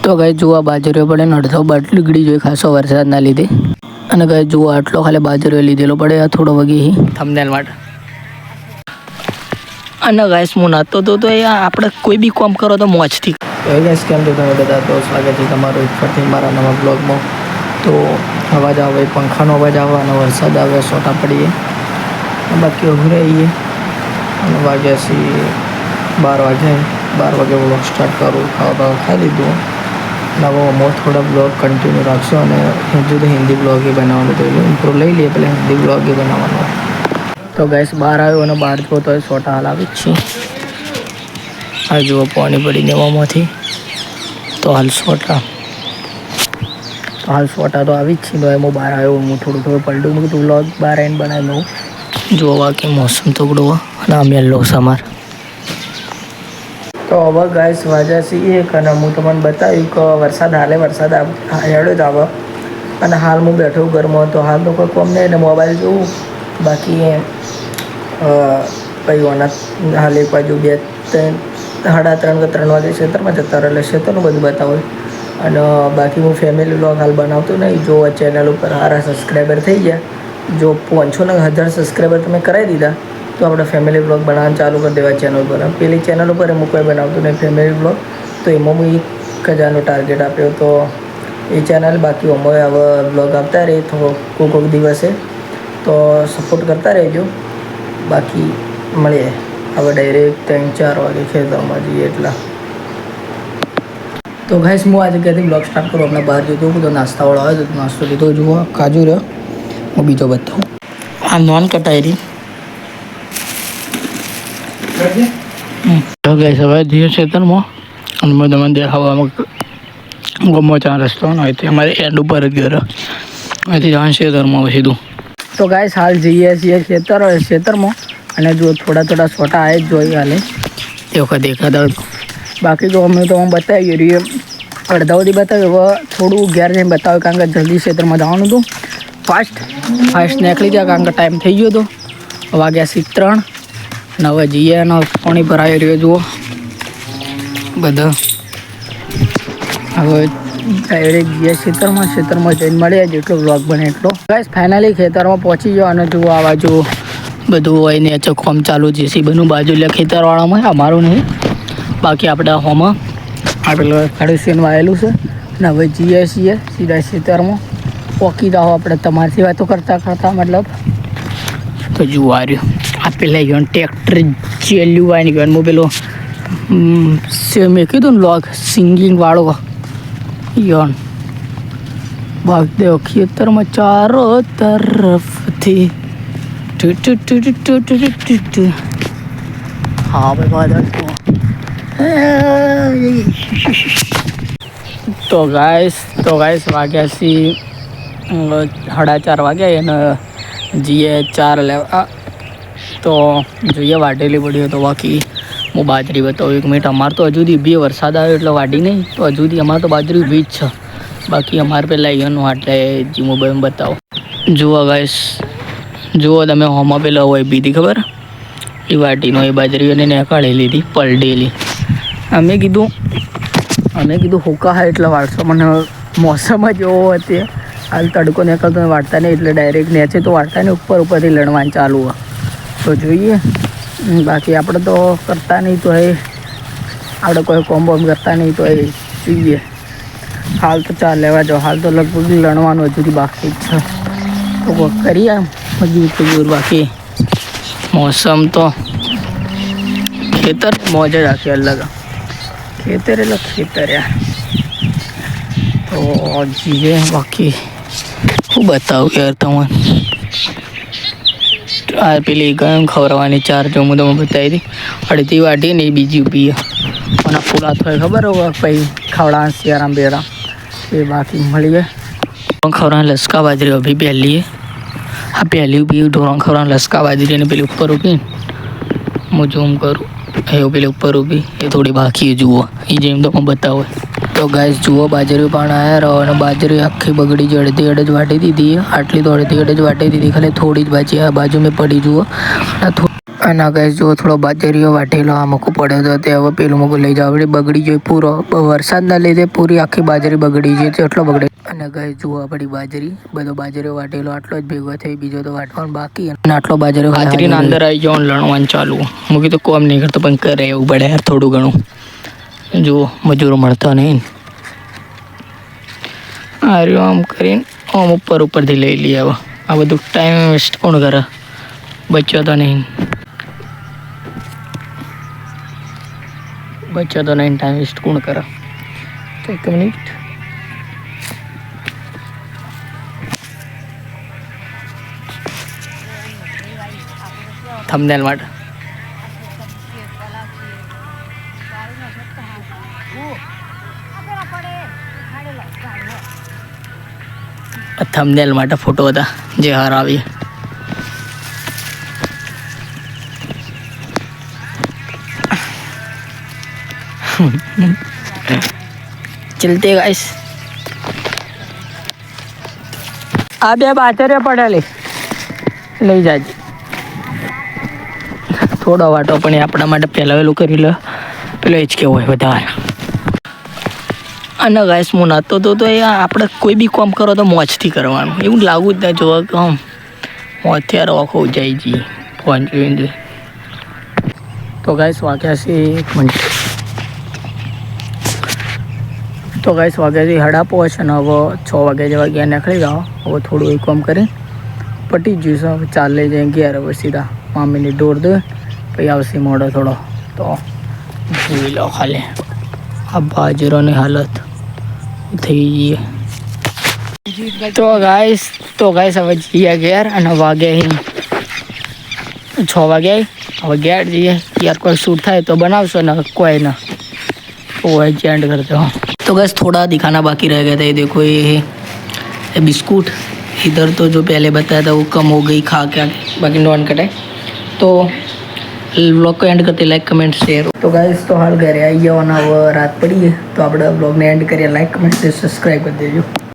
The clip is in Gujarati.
તો ગાય જુઓ બાજરીઓ પડે ને અડધો બગડી જોઈએ ખાસો વરસાદના લીધે. અને ગાય જુઓ આટલો ખાલી બાજરીઓ લીધેલો પડે આ થોડો વગી થંબનેલ માટે. અને ગાઈસ હું નાતો તો એ આપણે કોઈ બી કામ કરો તો મોજથી. તો એ ગાઈસ કેમ છો તમે બધા? તો સ્વાગત છે તમારું એક ફરથી મારા નવા બ્લોગમાં. તો અવાજ આવે, પંખાનો અવાજ આવે અને વરસાદ આવે, સોટા પડીએ બાકી ઉભી રહીએ. અને વાગ્યા છે 12 વાગે બ્લોગ સ્ટાર્ટ કરું. ખાવા ખાઈ લીધું. નવો અમો થોડા બ્લોગ કન્ટિન્યુ રાખશો અને હજુ તો હિન્દી બ્લોગ એ બનાવવાનું તો ઇમ્પ્રૂવ લઈ લઈએ પહેલાં હિન્દી બ્લોગ એ બનાવવાનો. તો ગેસ બહાર આવ્યો અને બહાર જુઓ તો સોટા હાલ આવી જ છે. આ જુઓ પાણી પડીને એમાંથી તો હાલ સોટા તો આવી જ છે. તો એમાં બહાર આવ્યો હું થોડું પલટું મૂકું તું બ્લોગ બહાર આવીને બનાવી દઉં. જોવા કે મોસમ તો બડો અને અમે યલો સમાર. તો હવે ગાઈસ વાગ્યા છે 1 અને હું તમને બતાવ્યું કે વરસાદ હેડો જ આવે. અને હાલ હું બેઠો ઘરમાં તો હાલ તો કોઈ કોમ નહીં ને મોબાઈલ જોઉં. બાકી પછી હાલ એક બાજુ 3:30 વાગે ખેતરમાં જતા રહે એટલે ખેતરનું બધું બતાવે. અને બાકી હું ફેમિલી વ્લોગ હાલ બનાવતો નહીં. જો ચેનલ ઉપર સારા સબસ્ક્રાઈબર થઈ ગયા, જો 500,000 સબસ્ક્રાઈબર તમે કરાવી દીધા તો આપણે ફેમિલી વ્લોગ બનાવવાનું ચાલુ કરી દેવા ચેનલ પર. પેલી ચેનલ ઉપર હું કોઈ બનાવતું નહીં ફેમિલી વ્લોગ, તો એમાં હું 1,000નો ટાર્ગેટ આપ્યો. તો એ ચેનલ બાકી અમારે હવે વ્લોગ આપતા રહે તો કોઈક દિવસે તો સપોર્ટ કરતા રહેજો. બાકી મળીએ હવે ડાયરેક્ટ 3-4 વાગે ખેતરમાં જઈએ એટલા. તો ગાઈસ હું આજે ક્યાંથી બ્લોગ સ્ટાર્ટ કરું. આપણે બહાર જતો તો નાસ્તાવાળો આવે તો નાસ્તો લીધો. જુઓ કાજુ રહ્યો. હું બીજો બતાવું. આ નોન કટાઈ તો ગાઈસ હવે જઈએ ખેતરમાં અને મેં તમને દેખાવામાં ગમો ત્યાં રસ્તો ન હોય તો અમારે એન્ડ ઉપર જ ઘર અહીંથી જવાનું ખેતરમાં સીધું. તો ગાઈસ હાલ જઈએ છીએ ખેતરમાં અને જો થોડા છોટા આવે જ જોઈએ હાલે તે વખત દેખાતા. બાકી તો અમે તો બતાવી રહીએ અડધા સુધી બતાવ્યું. હવે થોડું ઘેર જઈને બતાવ્યું કારણ કે જલ્દી ખેતરમાં જવાનું હતું. ફાસ્ટ નીકળી ગયા કારણ કે ટાઈમ થઈ ગયો હતો. વાગ્યા 3 અને હવે જઈએ અને પાણી ભરાઈ રહ્યો જુઓ બધા. હવે ડાયરેક્ટ જઈએ ખેતરમાં જઈને મળીએ જેટલો વ્લોગ બને એટલો. ગાઈસ ફાઇનલી ખેતરમાં પહોંચી ગયો અને જુઓ આવા જુઓ બધું હોય ને કોમ ચાલુ જેસીબીનું બાજુ એટલે ખેતરવાળામાં અમારું નહીં. બાકી આપણે હોમાં પેલું ખડેસીને વાયેલું છે અને હવે જઈએ છીએ સીધા ખેતરમાં પોકી જાઓ આપણે તમારી વાતો કરતા મતલબ. તો જુઓ આ રહ્યું આ પેલા ગયો ટ્રેક્ટર ચેલ્યું વાઈને ગયો. હું પેલો મેં કીધું ને વ્લોગ સિંગિંગવાળો યોન ભાગ દેવો ખેતરમાં ચારો તરફથી. હા ભાઈ વાદળ તો ગાઈસ વાગ્યા છે 4:30 વાગ્યા અને જઈએ 4 લેવા. તો જોઈએ વાટેલી પડી હોય તો બાકી હું બાજરી બતાવું 1 મિનિટ. અમારે તો હજુ સુધી 2 વરસાદ આવ્યો એટલે વાડી નહીં તો હજુ સુધી અમારે તો બાજરી ઊભી જ છે. બાકી અમારે પહેલાં અહીંયાનું એટલે જીમો બમ બતાવો. જુઓ ગાઈસ જુઓ તમે હોમાં પેલા હોય બીધી ખબર એ વાટીનો એ બાજરીઓને નીકાળી લીધી પલડેલી. અમે કીધું હુકા હા એટલે વાળશો. મને મોસમ જ એવો હતી હાલ તડકો નીકળતો વાળતા નહીં એટલે ડાયરેક્ટ નીચે તો વાળતા નહીં ઉપરથી લણવાનું ચાલુ હોય તો જોઈએ. બાકી આપણે તો કરતા નહીં તો આપણે કોઈ કોમ્બો કરતા નહીં તો જોઈએ. હાલ તો ચાલ લેવા જાઓ. હાલ તો લગભગ લણવાનું હજુ સુધી બાકી જ છે તો કરીએ મજબૂર. બાકી મોસમ તો ખેતર મોજ જ આખી અલગ. ખેતર એટલે ખેતર યાર. તો જઈએ બાકી શું બતાવું યાર તમને. આ પેલી ગરમ ખવડાવવાની 4 જો હું તમે બતાવી હતી અડધી વાટી ને બીજી ઊભી અને ફૂલા થોય ખબર હોય પછી ખવડાવવાનું શિયારામ બેરામ એ બાકી મળી જાય. ખવડાવવાની લસકા બાજરી અભી પહેલી આ પહેલી ઊભી ઢોરણ ખવડાવવાની લસકા બાજરી અને પેલી ઉપર ઊભી હું ઝૂમ કરું એવું પેલી ઉપર ઊભી એ થોડી બાકી જુઓ એ જેમ તો બતાવો. તો ગાઈસ જુઓ બાજરી પણ આવ્યા રહો અને બાજરી આખી બગડી જ અડધી જ વાટી દીધી. આટલી તો અડધી જ વાટી દીધી ખાલી થોડી જ બાજી આ બાજુ મેં પડી જુઓ. આના ગાઈસ જો થોડો બાજરીઓ વાટેલો આ મૂકવો પડ્યો હતો તે હવે પેલું મૂકું લઈ જાવ બગડી જોઈ પૂરો વરસાદના લીધે પૂરી આખી બાજરી બગડી છે તે એટલો બગડે. અને ગાઈસ જુઓ આપણી બાજરી બધો બાજરીઓ વાટેલો આટલો જ ભેગો થઈ બીજો તો વાટવાનો બાકી અને આટલો બાજરીના અંદર આવી જવાનું લણવાનું ચાલુ મૂકી તો કોમ નહીં કરતો પણ કરે એવું પડે યાર થોડું ઘણું. જુઓ મજૂરો મળતા નહીં આ રહ્યો આમ કરીને આમ ઉપરથી લઈ લઈએ. હવે આ બધું ટાઈમ વેસ્ટ કોણ કરે બચ્યો તો નહીં ટાઈમ વેસ્ટ કોણ કરે. તો 1 મિનિટ થંબનેલ માટે ફોટો હતા જે હાર આવી. ચલતે ગાઈસ આ બે બાજરે પડેલી લઈ જાજે થોડો વાટો પણ એ આપણા માટે પહેલાવેલું કરી લે પેલો જ કેવો હોય વધારે. અને ગાઈસ હું નાતો તો એ આપણે કોઈ બી કામ કરો તો મોજથી કરવાનું એવું લાગવું જ ના જોવા કે આમ મોજથી આખો જાય જઈએ ફોન જોઈને. તો ગાઈસ વાગ્યા છે 1 મિનિટ તો ગાઈસ વાગ્યા છે 5:30 અને હવે 6 વાગ્યા જેવા ગયા નીકળી જાઓ. હવે થોડું એ કામ કરી પટી જ જઈશું. હવે 4 લઈ જાય 11 હવે સીધા મામીની ડોર દે પછી આવશે મોડો થોડો. તો જોઈ લો ખાલી આ બાજરાની હાલત થઈ ગઈ. તો ગાઈસ હવે જઈએ ઘેર અને વાગ્યા 6 વાગ્યા હવે ઘેર જઈએ. યાર કોઈ શૂટ થાય તો બનાવશો ને કોઈ ના वो एंड करते हो. तो गैस थोड़ा दिखाना बाकी रह गया था. ये देखो ये बिस्कुट इधर तो जो पहले बताया था वो कम हो गई खा के बाकी नॉन कटाए. तो व्लॉग को एंड करते लाइक कमेंट शेयर. तो गाइस तो हाल घरे आई गया और रात पड़ी है तो આપણે વ્લોગને એન્ડ કરીએ. લાઈક કમેન્ટ સબસ્ક્રાઈબ કરી દેજો.